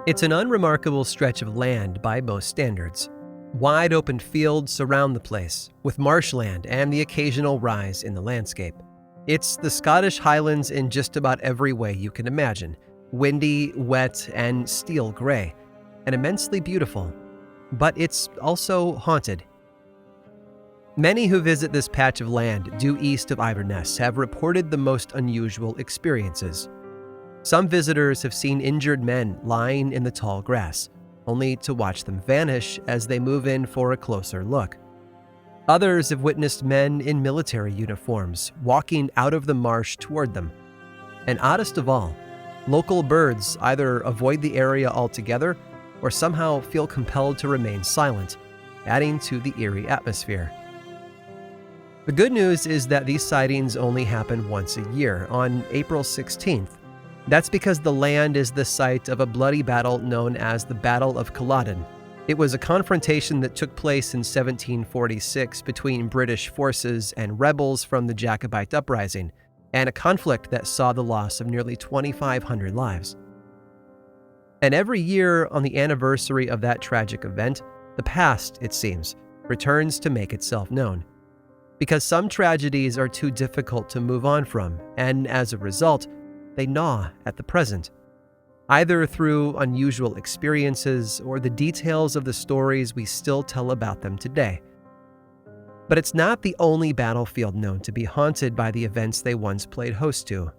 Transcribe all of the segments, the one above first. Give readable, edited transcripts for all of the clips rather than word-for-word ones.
It's an unremarkable stretch of land by most standards. Wide open fields surround the place, with marshland and the occasional rise in the landscape. It's the Scottish Highlands in just about every way you can imagine: windy, wet, and steel gray, and immensely beautiful. But it's also haunted. Many who visit this patch of land due east of Inverness have reported the most unusual experiences. Some visitors have seen injured men lying in the tall grass, only to watch them vanish as they move in for a closer look. Others have witnessed men in military uniforms walking out of the marsh toward them. And oddest of all, local birds either avoid the area altogether or somehow feel compelled to remain silent, adding to the eerie atmosphere. The good news is that these sightings only happen once a year, on April 16th. That's because the land is the site of a bloody battle known as the Battle of Culloden. It was a confrontation that took place in 1746 between British forces and rebels from the Jacobite uprising, and a conflict that saw the loss of nearly 2,500 lives. And every year on the anniversary of that tragic event, the past, it seems, returns to make itself known. Because some tragedies are too difficult to move on from, and as a result, they gnaw at the present, either through unusual experiences or the details of the stories we still tell about them today. But it's not the only battlefield known to be haunted by the events they once played host to.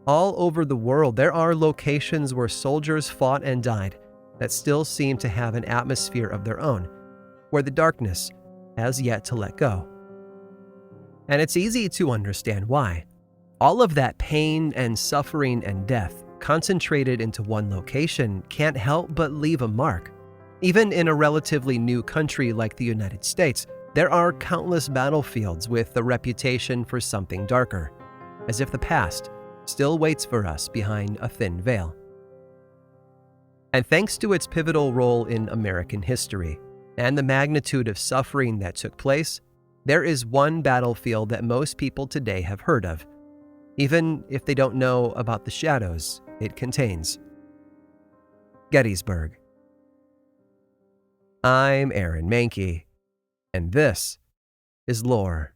All over the world, there are locations where soldiers fought and died that still seem to have an atmosphere of their own, where the darkness has yet to let go. And it's easy to understand why. All of that pain and suffering and death concentrated into one location can't help but leave a mark. Even in a relatively new country like the United States, there are countless battlefields with a reputation for something darker, as if the past still waits for us behind a thin veil. And thanks to its pivotal role in American history and the magnitude of suffering that took place, there is one battlefield that most people today have heard of, even if they don't know about the shadows it contains. Gettysburg. I'm Aaron Mankey, and this is Lore.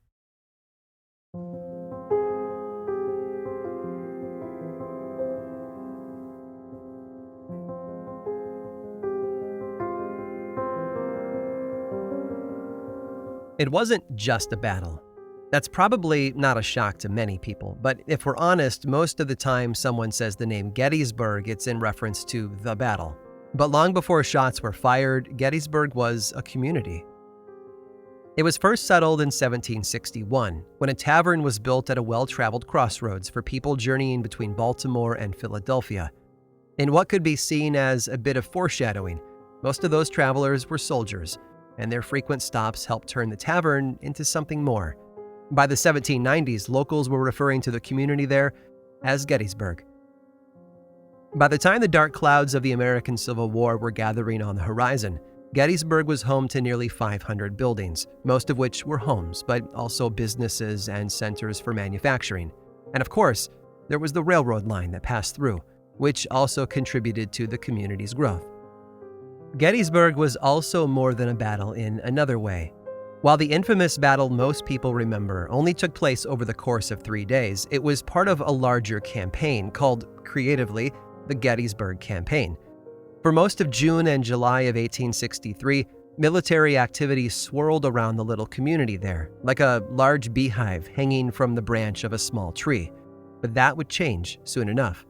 It wasn't just a battle. That's probably not a shock to many people, but if we're honest, most of the time someone says the name Gettysburg, it's in reference to the battle. But long before shots were fired, Gettysburg was a community. It was first settled in 1761, when a tavern was built at a well-traveled crossroads for people journeying between Baltimore and Philadelphia. In what could be seen as a bit of foreshadowing, most of those travelers were soldiers, and their frequent stops helped turn the tavern into something more. By the 1790s, locals were referring to the community there as Gettysburg. By the time the dark clouds of the American Civil War were gathering on the horizon, Gettysburg was home to nearly 500 buildings, most of which were homes, but also businesses and centers for manufacturing. And of course, there was the railroad line that passed through, which also contributed to the community's growth. Gettysburg was also more than a battle in another way. While the infamous battle most people remember only took place over the course of 3 days, it was part of a larger campaign called, creatively, the Gettysburg Campaign. For most of June and July of 1863, military activity swirled around the little community there, like a large beehive hanging from the branch of a small tree. But that would change soon enough.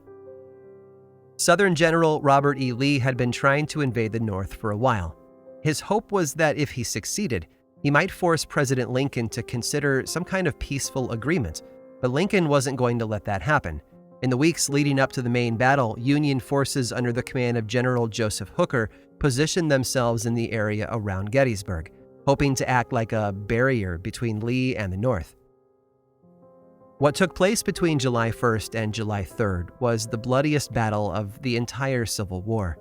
Southern General Robert E. Lee had been trying to invade the North for a while. His hope was that if he succeeded, he might force President Lincoln to consider some kind of peaceful agreement, but Lincoln wasn't going to let that happen. In the weeks leading up to the main battle, Union forces under the command of General Joseph Hooker positioned themselves in the area around Gettysburg, hoping to act like a barrier between Lee and the North. What took place between July 1st and July 3rd was the bloodiest battle of the entire Civil War.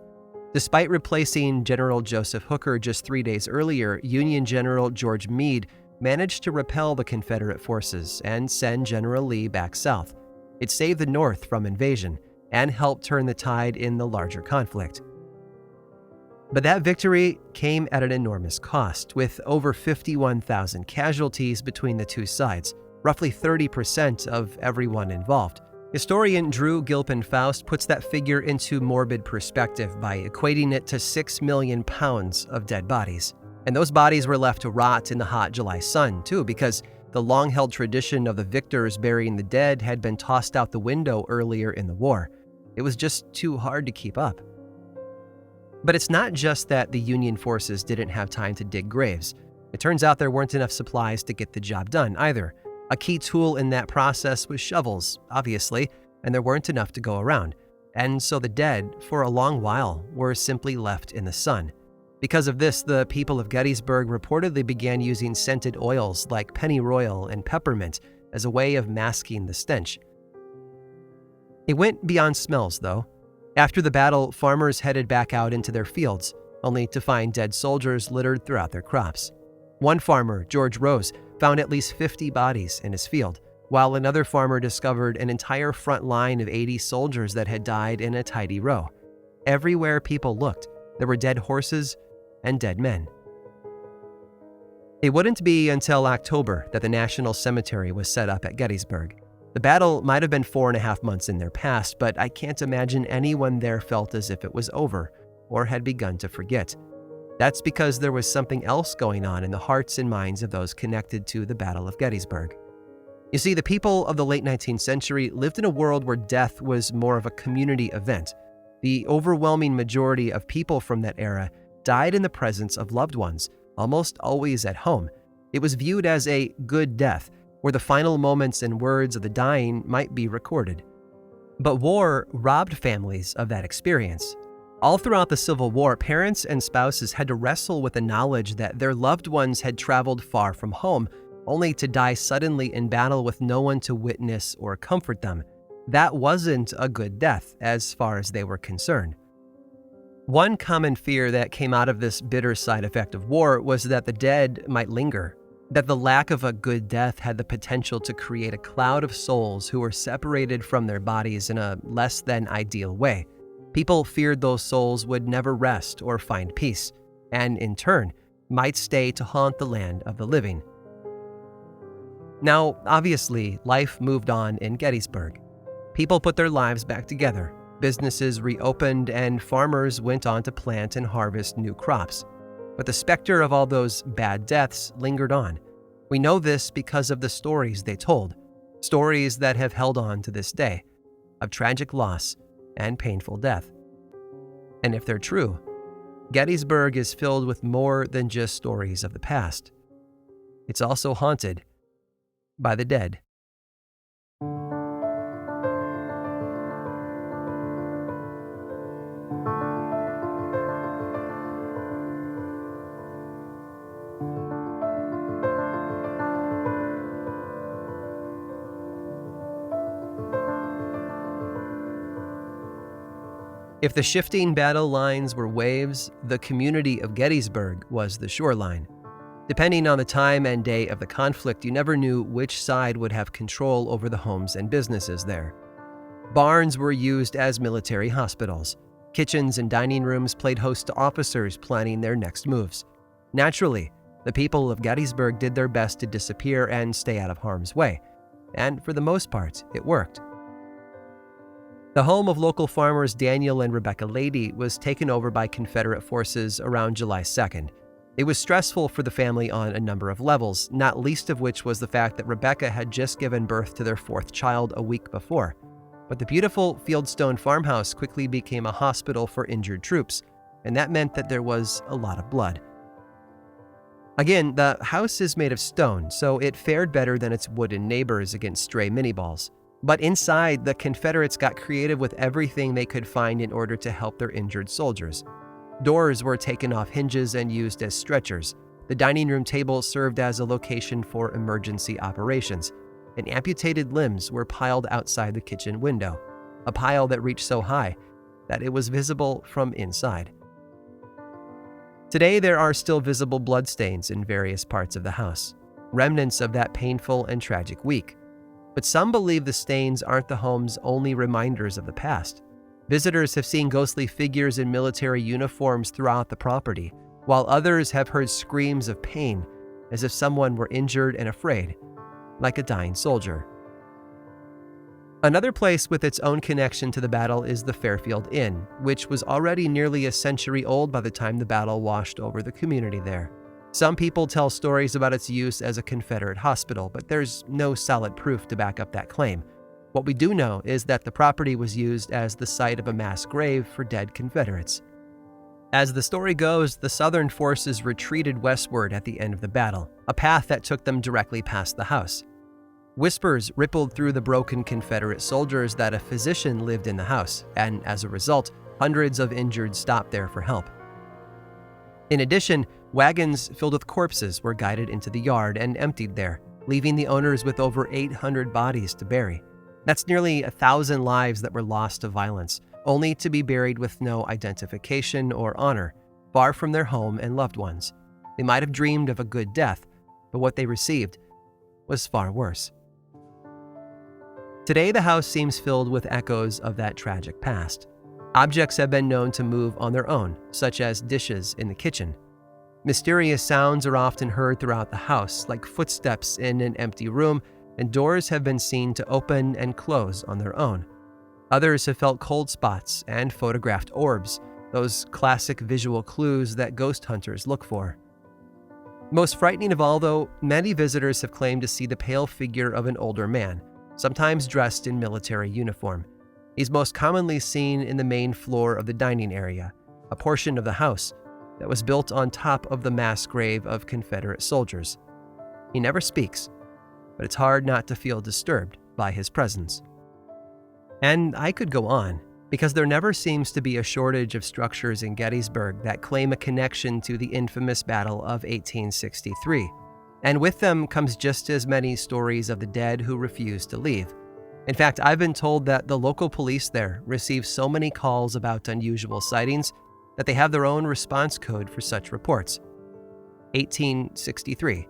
Despite replacing General Joseph Hooker just 3 days earlier, Union General George Meade managed to repel the Confederate forces and send General Lee back south. It saved the North from invasion and helped turn the tide in the larger conflict. But that victory came at an enormous cost, with over 51,000 casualties between the two sides, roughly 30% of everyone involved. Historian Drew Gilpin Faust puts that figure into morbid perspective by equating it to 6 million pounds of dead bodies. And those bodies were left to rot in the hot July sun, too, because the long-held tradition of the victors burying the dead had been tossed out the window earlier in the war. It was just too hard to keep up. But it's not just that the Union forces didn't have time to dig graves. It turns out there weren't enough supplies to get the job done either. A key tool in that process was shovels, obviously, and there weren't enough to go around. And so the dead, for a long while, were simply left in the sun. Because of this, the people of Gettysburg reportedly began using scented oils like pennyroyal and peppermint as a way of masking the stench. It went beyond smells, though. After the battle, farmers headed back out into their fields, only to find dead soldiers littered throughout their crops. One farmer, George Rose, found at least 50 bodies in his field, while another farmer discovered an entire front line of 80 soldiers that had died in a tidy row. Everywhere people looked, there were dead horses and dead men. It wouldn't be until October that the National Cemetery was set up at Gettysburg. The battle might have been 4.5 months in their past, but I can't imagine anyone there felt as if it was over or had begun to forget. That's because there was something else going on in the hearts and minds of those connected to the Battle of Gettysburg. You see, the people of the late 19th century lived in a world where death was more of a community event. The overwhelming majority of people from that era died in the presence of loved ones, almost always at home. It was viewed as a good death, where the final moments and words of the dying might be recorded. But war robbed families of that experience. All throughout the Civil War, parents and spouses had to wrestle with the knowledge that their loved ones had traveled far from home, only to die suddenly in battle with no one to witness or comfort them. That wasn't a good death, as far as they were concerned. One common fear that came out of this bitter side effect of war was that the dead might linger, that the lack of a good death had the potential to create a cloud of souls who were separated from their bodies in a less than ideal way. People feared those souls would never rest or find peace, and in turn, might stay to haunt the land of the living. Now, obviously, life moved on in Gettysburg. People put their lives back together, businesses reopened, and farmers went on to plant and harvest new crops. But the specter of all those bad deaths lingered on. We know this because of the stories they told, stories that have held on to this day, of tragic loss and painful death. And if they're true, Gettysburg is filled with more than just stories of the past. It's also haunted by the dead. If the shifting battle lines were waves, the community of Gettysburg was the shoreline. Depending on the time and day of the conflict, you never knew which side would have control over the homes and businesses there. Barns were used as military hospitals. Kitchens and dining rooms played host to officers planning their next moves. Naturally, the people of Gettysburg did their best to disappear and stay out of harm's way. And for the most part, it worked. The home of local farmers Daniel and Rebecca Lady was taken over by Confederate forces around July 2nd. It was stressful for the family on a number of levels, not least of which was the fact that Rebecca had just given birth to their 4th child a week before. But the beautiful Fieldstone farmhouse quickly became a hospital for injured troops, and that meant that there was a lot of blood. Again, the house is made of stone, so it fared better than its wooden neighbors against stray mini-balls. But inside, the Confederates got creative with everything they could find in order to help their injured soldiers. Doors were taken off hinges and used as stretchers. The dining room table served as a location for emergency operations, and amputated limbs were piled outside the kitchen window, a pile that reached so high that it was visible from inside. Today, there are still visible bloodstains in various parts of the house, remnants of that painful and tragic week. But some believe the stains aren't the home's only reminders of the past. Visitors have seen ghostly figures in military uniforms throughout the property, while others have heard screams of pain, as if someone were injured and afraid, like a dying soldier. Another place with its own connection to the battle is the Fairfield Inn, which was already nearly a century old by the time the battle washed over the community there. Some people tell stories about its use as a Confederate hospital, but there's no solid proof to back up that claim. What we do know is that the property was used as the site of a mass grave for dead Confederates. As the story goes, the Southern forces retreated westward at the end of the battle, a path that took them directly past the house. Whispers rippled through the broken Confederate soldiers that a physician lived in the house, and as a result, hundreds of injured stopped there for help. In addition, wagons filled with corpses were guided into the yard and emptied there, leaving the owners with over 800 bodies to bury. That's nearly 1,000 lives that were lost to violence, only to be buried with no identification or honor, far from their home and loved ones. They might have dreamed of a good death, but what they received was far worse. Today, the house seems filled with echoes of that tragic past. Objects have been known to move on their own, such as dishes in the kitchen. Mysterious sounds are often heard throughout the house, like footsteps in an empty room, and doors have been seen to open and close on their own. Others have felt cold spots and photographed orbs, those classic visual clues that ghost hunters look for. Most frightening of all, though, many visitors have claimed to see the pale figure of an older man, sometimes dressed in military uniform. He's most commonly seen in the main floor of the dining area, a portion of the house that was built on top of the mass grave of Confederate soldiers. He never speaks, but it's hard not to feel disturbed by his presence. And I could go on, because there never seems to be a shortage of structures in Gettysburg that claim a connection to the infamous Battle of 1863. And with them comes just as many stories of the dead who refuse to leave. In fact, I've been told that the local police there receive so many calls about unusual sightings that they have their own response code for such reports. 1863.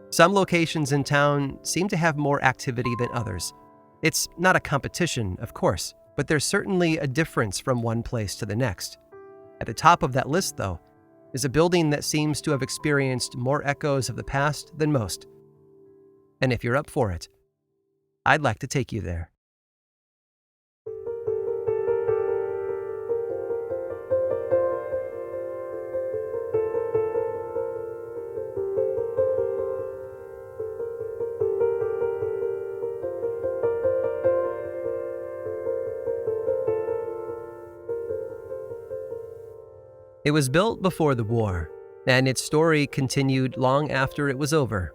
Some locations in town seem to have more activity than others. It's not a competition, of course, but there's certainly a difference from one place to the next. At the top of that list, though, is a building that seems to have experienced more echoes of the past than most. And if you're up for it, I'd like to take you there. It was built before the war, and its story continued long after it was over.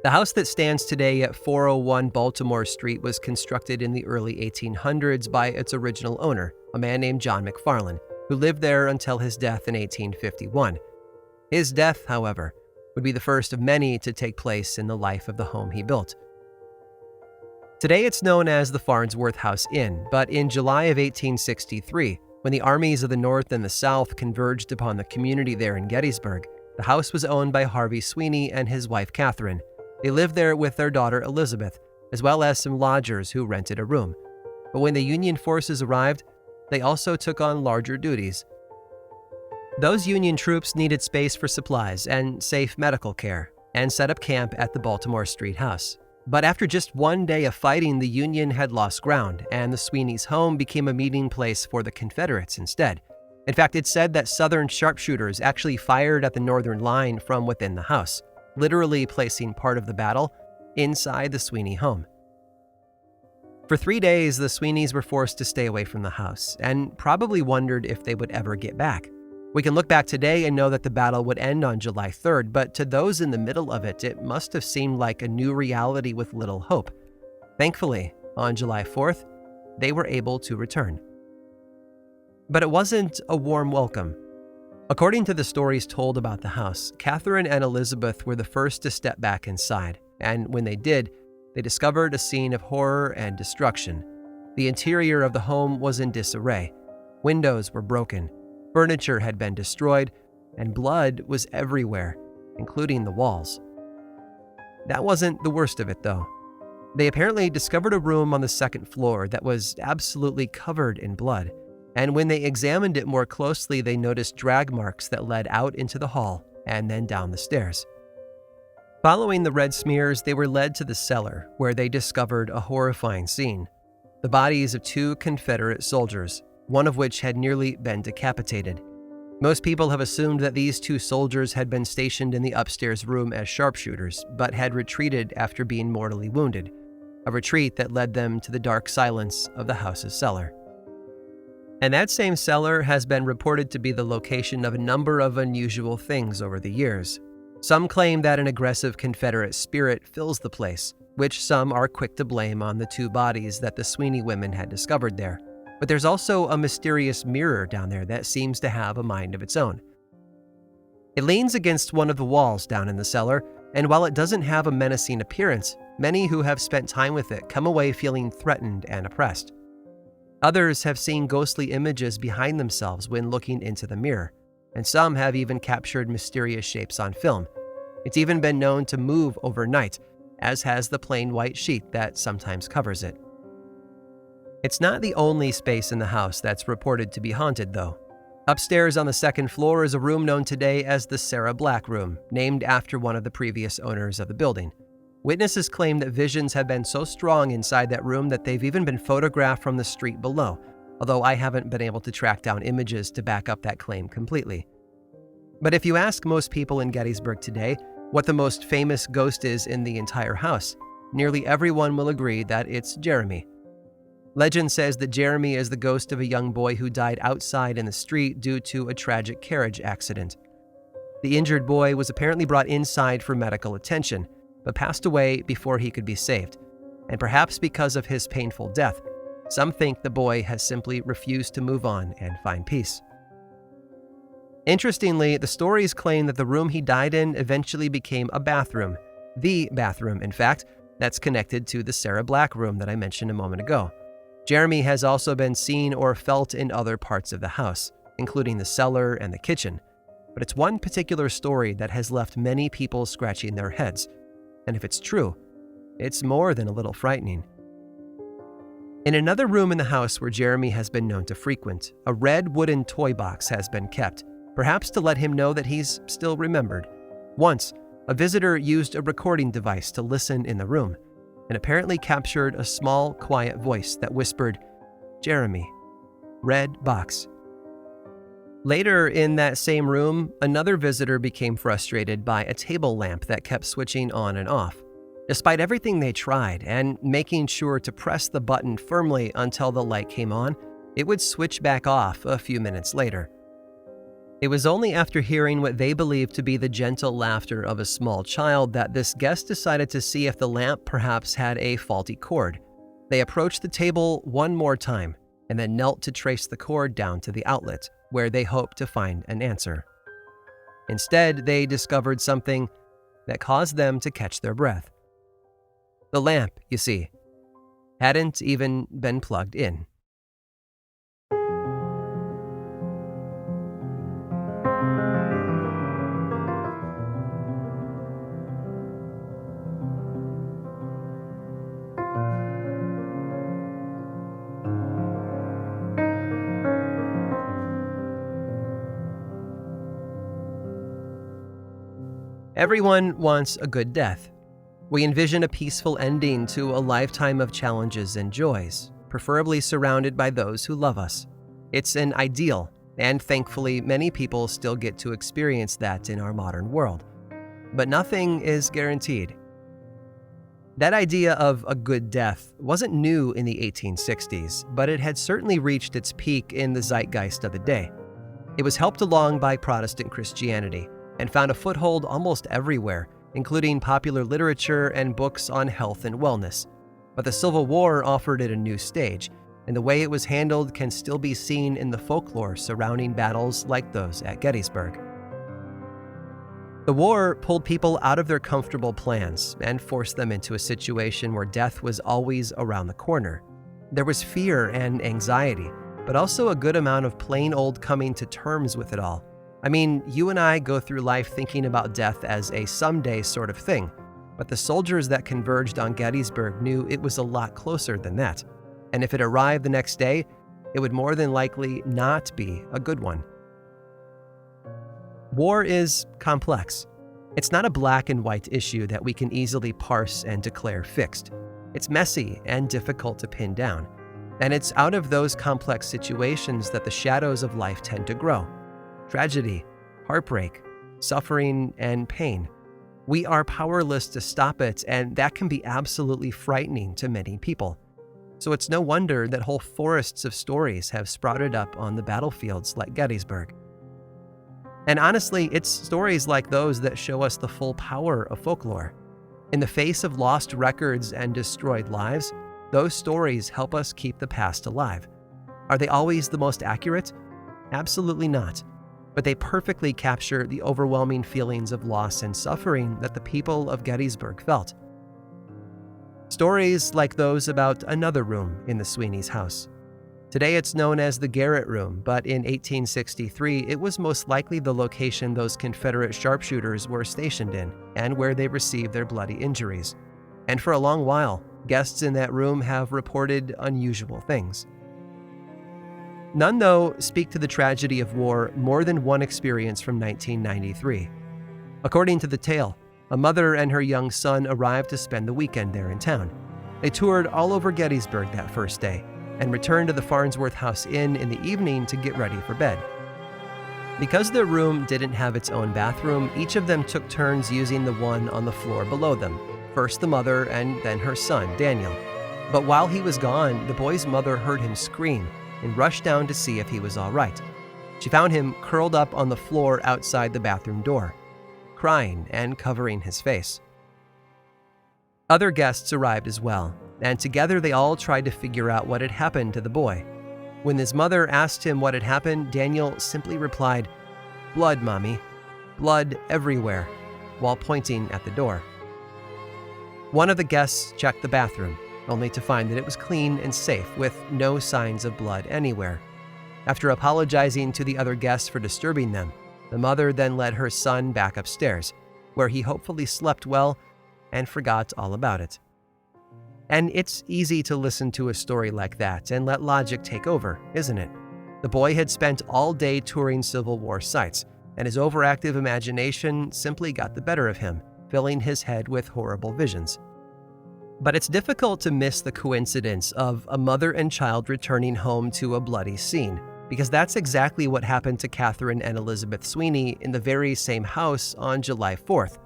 The house that stands today at 401 Baltimore Street was constructed in the early 1800s by its original owner, a man named John McFarland, who lived there until his death in 1851. His death, however, would be the first of many to take place in the life of the home he built. Today it's known as the Farnsworth House Inn, but in July of 1863, when the armies of the North and the South converged upon the community there in Gettysburg, the house was owned by Harvey Sweeney and his wife Catherine. They lived there with their daughter Elizabeth, as well as some lodgers who rented a room. But when the Union forces arrived, they also took on larger duties. Those Union troops needed space for supplies and safe medical care, and set up camp at the Baltimore Street house. But after just one day of fighting, the Union had lost ground, and the Sweeney's home became a meeting place for the Confederates instead. In fact, it's said that Southern sharpshooters actually fired at the Northern line from within the house, literally placing part of the battle inside the Sweeney home. For 3 days, the Sweeneys were forced to stay away from the house, and probably wondered if they would ever get back. We can look back today and know that the battle would end on July 3rd, but to those in the middle of it, it must have seemed like a new reality with little hope. Thankfully, on July 4th, they were able to return. But it wasn't a warm welcome. According to the stories told about the house, Catherine and Elizabeth were the first to step back inside, and when they did, they discovered a scene of horror and destruction. The interior of the home was in disarray. Windows were broken. Furniture had been destroyed, and blood was everywhere, including the walls. That wasn't the worst of it, though. They apparently discovered a room on the second floor that was absolutely covered in blood, and when they examined it more closely, they noticed drag marks that led out into the hall and then down the stairs. Following the red smears, they were led to the cellar, where they discovered a horrifying scene: the bodies of 2 Confederate soldiers, one of which had nearly been decapitated. Most people have assumed that these 2 soldiers had been stationed in the upstairs room as sharpshooters, but had retreated after being mortally wounded, a retreat that led them to the dark silence of the house's cellar. And that same cellar has been reported to be the location of a number of unusual things over the years. Some claim that an aggressive Confederate spirit fills the place, which some are quick to blame on the 2 bodies that the Sweeney women had discovered there. But there's also a mysterious mirror down there that seems to have a mind of its own. It leans against one of the walls down in the cellar, and while it doesn't have a menacing appearance, many who have spent time with it come away feeling threatened and oppressed. Others have seen ghostly images behind themselves when looking into the mirror, and some have even captured mysterious shapes on film. It's even been known to move overnight, as has the plain white sheet that sometimes covers it. It's not the only space in the house that's reported to be haunted, though. Upstairs on the second floor is a room known today as the Sarah Black Room, named after one of the previous owners of the building. Witnesses claim that visions have been so strong inside that room that they've even been photographed from the street below, although I haven't been able to track down images to back up that claim completely. But if you ask most people in Gettysburg today what the most famous ghost is in the entire house, nearly everyone will agree that it's Jeremy. Legend says that Jeremy is the ghost of a young boy who died outside in the street due to a tragic carriage accident. The injured boy was apparently brought inside for medical attention, but passed away before he could be saved. And perhaps because of his painful death, some think the boy has simply refused to move on and find peace. Interestingly, the stories claim that the room he died in eventually became a bathroom. The bathroom, in fact, that's connected to the Sarah Black Room that I mentioned a moment ago. Jeremy has also been seen or felt in other parts of the house, including the cellar and the kitchen. But it's one particular story that has left many people scratching their heads. And if it's true, it's more than a little frightening. In another room in the house where Jeremy has been known to frequent, a red wooden toy box has been kept, perhaps to let him know that he's still remembered. Once, a visitor used a recording device to listen in the room, and apparently captured a small, quiet voice that whispered, "Jeremy, red box." Later in that same room, another visitor became frustrated by a table lamp that kept switching on and off. Despite everything they tried and making sure to press the button firmly until the light came on, it would switch back off a few minutes later. It was only after hearing what they believed to be the gentle laughter of a small child that this guest decided to see if the lamp perhaps had a faulty cord. They approached the table one more time and then knelt to trace the cord down to the outlet, where they hoped to find an answer. Instead, they discovered something that caused them to catch their breath. The lamp, you see, hadn't even been plugged in. Everyone wants a good death. We envision a peaceful ending to a lifetime of challenges and joys, preferably surrounded by those who love us. It's an ideal, and thankfully many people still get to experience that in our modern world. But nothing is guaranteed. That idea of a good death wasn't new in the 1860s, but it had certainly reached its peak in the zeitgeist of the day. It was helped along by Protestant Christianity, and found a foothold almost everywhere, including popular literature and books on health and wellness. But the Civil War offered it a new stage, and the way it was handled can still be seen in the folklore surrounding battles like those at Gettysburg. The war pulled people out of their comfortable plans and forced them into a situation where death was always around the corner. There was fear and anxiety, but also a good amount of plain old coming to terms with it all. I mean, you and I go through life thinking about death as a someday sort of thing. But the soldiers that converged on Gettysburg knew it was a lot closer than that. And if it arrived the next day, it would more than likely not be a good one. War is complex. It's not a black and white issue that we can easily parse and declare fixed. It's messy and difficult to pin down. And it's out of those complex situations that the shadows of life tend to grow. Tragedy, heartbreak, suffering, and pain. We are powerless to stop it, and that can be absolutely frightening to many people. So it's no wonder that whole forests of stories have sprouted up on the battlefields like Gettysburg. And honestly, it's stories like those that show us the full power of folklore. In the face of lost records and destroyed lives, those stories help us keep the past alive. Are they always the most accurate? Absolutely not. But they perfectly capture the overwhelming feelings of loss and suffering that the people of Gettysburg felt. Stories like those about another room in the Sweeney's house. Today it's known as the Garrett Room, but in 1863 it was most likely the location those Confederate sharpshooters were stationed in and where they received their bloody injuries. And for a long while, guests in that room have reported unusual things. None, though, speak to the tragedy of war more than one experience from 1993. According to the tale, a mother and her young son arrived to spend the weekend there in town. They toured all over Gettysburg that first day and returned to the Farnsworth House Inn in the evening to get ready for bed. Because their room didn't have its own bathroom, each of them took turns using the one on the floor below them, first the mother and then her son, Daniel. But while he was gone, the boy's mother heard him scream and rushed down to see if he was all right. She found him curled up on the floor outside the bathroom door, crying and covering his face. Other guests arrived as well, and together they all tried to figure out what had happened to the boy. When his mother asked him what had happened, Daniel simply replied, "Blood, Mommy. Blood everywhere," while pointing at the door. One of the guests checked the bathroom, only to find that it was clean and safe, with no signs of blood anywhere. After apologizing to the other guests for disturbing them, the mother then led her son back upstairs, where he hopefully slept well and forgot all about it. And it's easy to listen to a story like that and let logic take over, isn't it? The boy had spent all day touring Civil War sites, and his overactive imagination simply got the better of him, filling his head with horrible visions. But it's difficult to miss the coincidence of a mother and child returning home to a bloody scene, because that's exactly what happened to Catherine and Elizabeth Sweeney in the very same house on July 4th.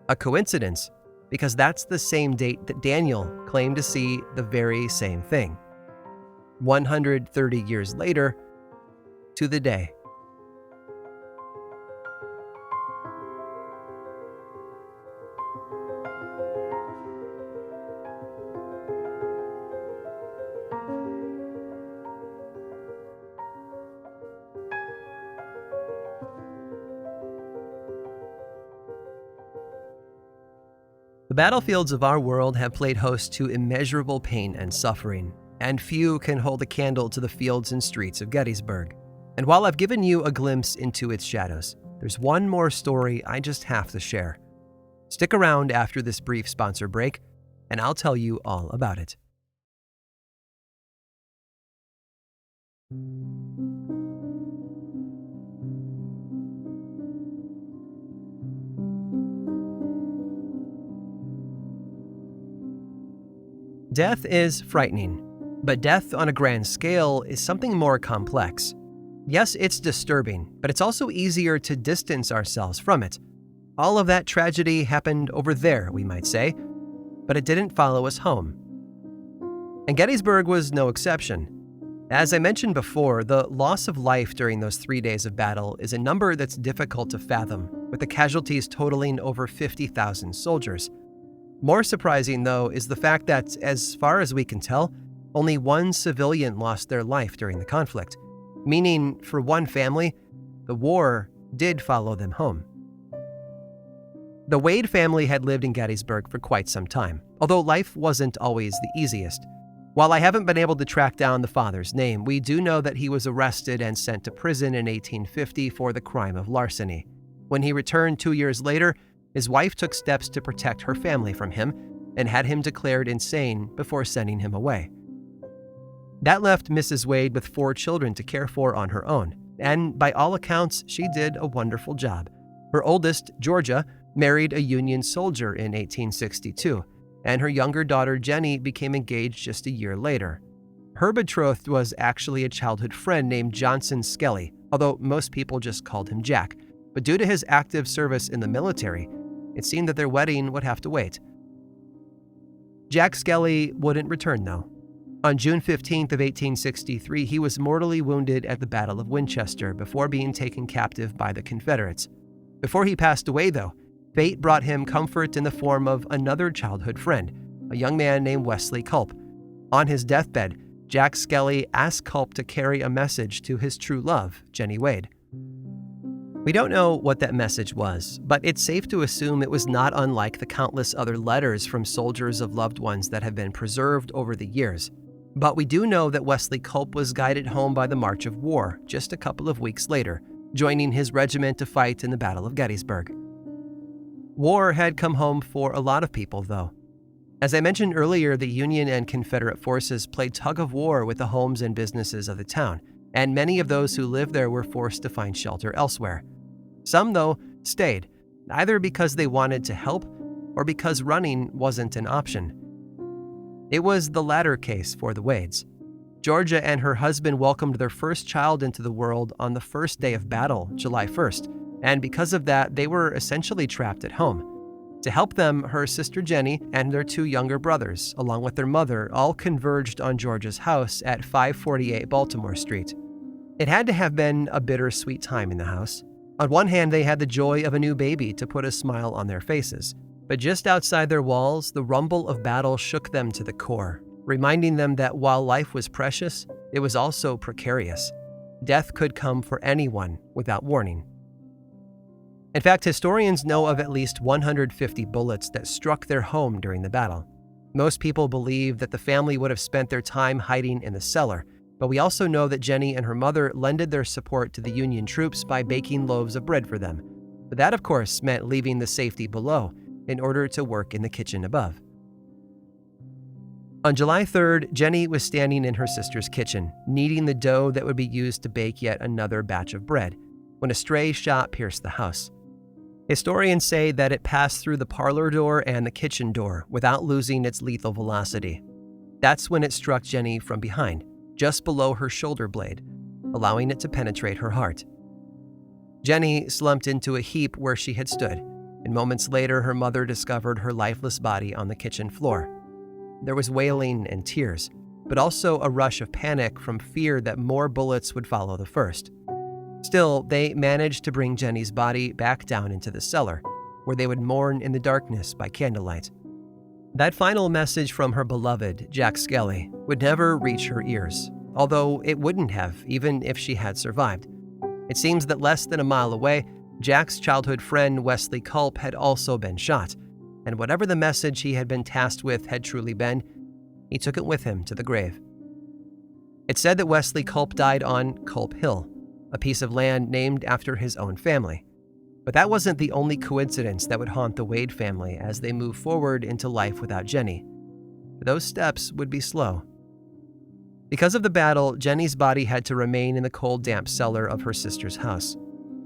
A coincidence, because that's the same date that Daniel claimed to see the very same thing. 130 years later, to the day. The battlefields of our world have played host to immeasurable pain and suffering, and few can hold a candle to the fields and streets of Gettysburg. And while I've given you a glimpse into its shadows, there's one more story I just have to share. Stick around after this brief sponsor break, and I'll tell you all about it. Death is frightening, but death on a grand scale is something more complex. Yes, it's disturbing, but it's also easier to distance ourselves from it. All of that tragedy happened over there, we might say, but it didn't follow us home. And Gettysburg was no exception. As I mentioned before, the loss of life during those 3 days of battle is a number that's difficult to fathom, with the casualties totaling over 50,000 soldiers. More surprising, though, is the fact that, as far as we can tell, only one civilian lost their life during the conflict, meaning for one family, the war did follow them home. The Wade family had lived in Gettysburg for quite some time, although life wasn't always the easiest. While I haven't been able to track down the father's name, we do know that he was arrested and sent to prison in 1850 for the crime of larceny. When he returned 2 years later, his wife took steps to protect her family from him and had him declared insane before sending him away. That left Mrs. Wade with 4 children to care for on her own, and by all accounts, she did a wonderful job. Her oldest, Georgia, married a Union soldier in 1862, and her younger daughter, Jenny, became engaged just a year later. Her betrothed was actually a childhood friend named Johnson Skelly, although most people just called him Jack. But due to his active service in the military, it seemed that their wedding would have to wait. Jack Skelly wouldn't return, though. On June 15th of 1863, he was mortally wounded at the Battle of Winchester before being taken captive by the Confederates. Before he passed away, though, fate brought him comfort in the form of another childhood friend, a young man named Wesley Culp. On his deathbed, Jack Skelly asked Culp to carry a message to his true love, Jenny Wade. We don't know what that message was, but it's safe to assume it was not unlike the countless other letters from soldiers of loved ones that have been preserved over the years. But we do know that Wesley Culp was guided home by the March of War just a couple of weeks later, joining his regiment to fight in the Battle of Gettysburg. War had come home for a lot of people, though. As I mentioned earlier, the Union and Confederate forces played tug-of-war with the homes and businesses of the town, and many of those who lived there were forced to find shelter elsewhere. Some, though, stayed, either because they wanted to help or because running wasn't an option. It was the latter case for the Wades. Georgia and her husband welcomed their first child into the world on the first day of battle, July 1st, and because of that, they were essentially trapped at home. To help them, her sister Jenny and their 2 younger brothers, along with their mother, all converged on Georgia's house at 548 Baltimore Street. It had to have been a bittersweet time in the house. On one hand, they had the joy of a new baby to put a smile on their faces, but just outside their walls, the rumble of battle shook them to the core, reminding them that while life was precious, it was also precarious. Death could come for anyone without warning. In fact, historians know of at least 150 bullets that struck their home during the battle. Most people believe that the family would have spent their time hiding in the cellar, but we also know that Jenny and her mother lended their support to the Union troops by baking loaves of bread for them. But that, of course, meant leaving the safety below in order to work in the kitchen above. On July 3rd, Jenny was standing in her sister's kitchen, kneading the dough that would be used to bake yet another batch of bread, when a stray shot pierced the house. Historians say that it passed through the parlor door and the kitchen door without losing its lethal velocity. That's when it struck Jenny from behind, just below her shoulder blade, allowing it to penetrate her heart. Jenny slumped into a heap where she had stood, and moments later her mother discovered her lifeless body on the kitchen floor. There was wailing and tears, but also a rush of panic from fear that more bullets would follow the first. Still, they managed to bring Jenny's body back down into the cellar, where they would mourn in the darkness by candlelight. That final message from her beloved, Jack Skelly, would never reach her ears, although it wouldn't have, even if she had survived. It seems that less than a mile away, Jack's childhood friend Wesley Culp had also been shot, and whatever the message he had been tasked with had truly been, he took it with him to the grave. It's said that Wesley Culp died on Culp Hill, a piece of land named after his own family. But that wasn't the only coincidence that would haunt the Wade family as they moved forward into life without Jenny. Those steps would be slow. Because of the battle, Jenny's body had to remain in the cold, damp cellar of her sister's house.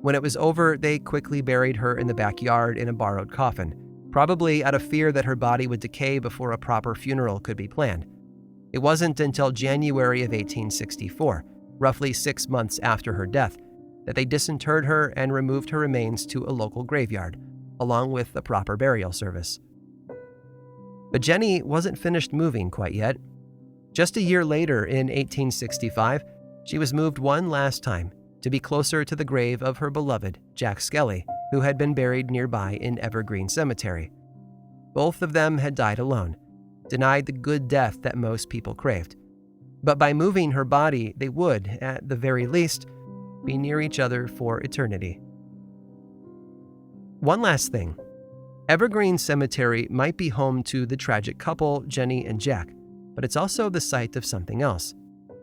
When it was over, they quickly buried her in the backyard in a borrowed coffin, probably out of fear that her body would decay before a proper funeral could be planned. It wasn't until January of 1864, roughly 6 months after her death, that they disinterred her and removed her remains to a local graveyard, along with a proper burial service. But Jenny wasn't finished moving quite yet. Just a year later, in 1865, she was moved one last time to be closer to the grave of her beloved Jack Skelly, who had been buried nearby in Evergreen Cemetery. Both of them had died alone, denied the good death that most people craved. But by moving her body, they would, at the very least, be near each other for eternity. One last thing. Evergreen Cemetery might be home to the tragic couple, Jenny and Jack, but it's also the site of something else.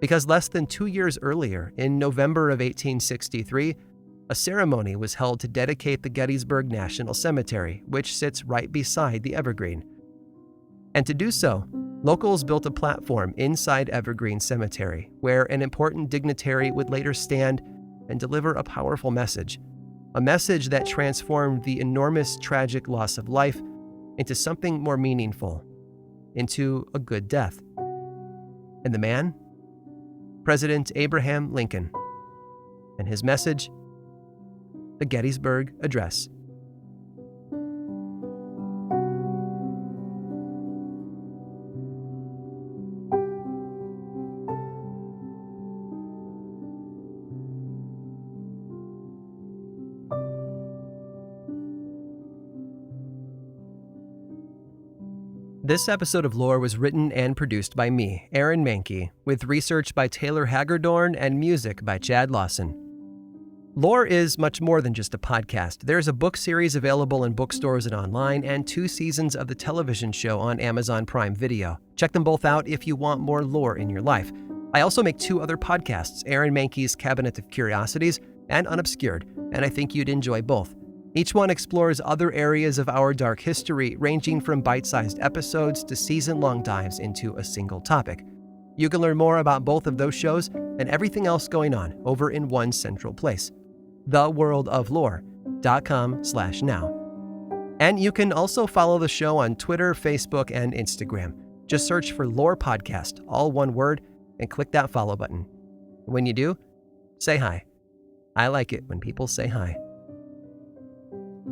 Because less than 2 years earlier, in November of 1863, A ceremony was held to dedicate the Gettysburg National Cemetery, which sits right beside the evergreen. And to do so, locals built a platform inside Evergreen Cemetery, where an important dignitary would later stand and deliver a powerful message. A message that transformed the enormous tragic loss of life into something more meaningful, into a good death. And the man? President Abraham Lincoln. And his message? The Gettysburg Address. This episode of Lore was written and produced by me, Aaron Mahnke, with research by Taylor Hagerdorn and music by Chad Lawson. Lore is much more than just a podcast. There's a book series available in bookstores and online, and 2 seasons of the television show on Amazon Prime Video. Check them both out if you want more lore in your life. I also make 2 other podcasts, Aaron Mahnke's Cabinet of Curiosities and Unobscured, and I think you'd enjoy both. Each one explores other areas of our dark history, ranging from bite-sized episodes to season-long dives into a single topic. You can learn more about both of those shows and everything else going on over in one central place, theworldoflore.com/now. And you can also follow the show on Twitter, Facebook, and Instagram. Just search for Lore Podcast, all one word, and click that follow button. When you do, say hi. I like it when people say hi.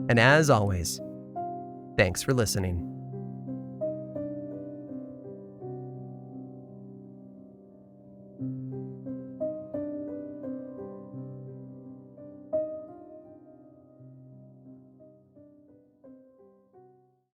And as always, thanks for listening.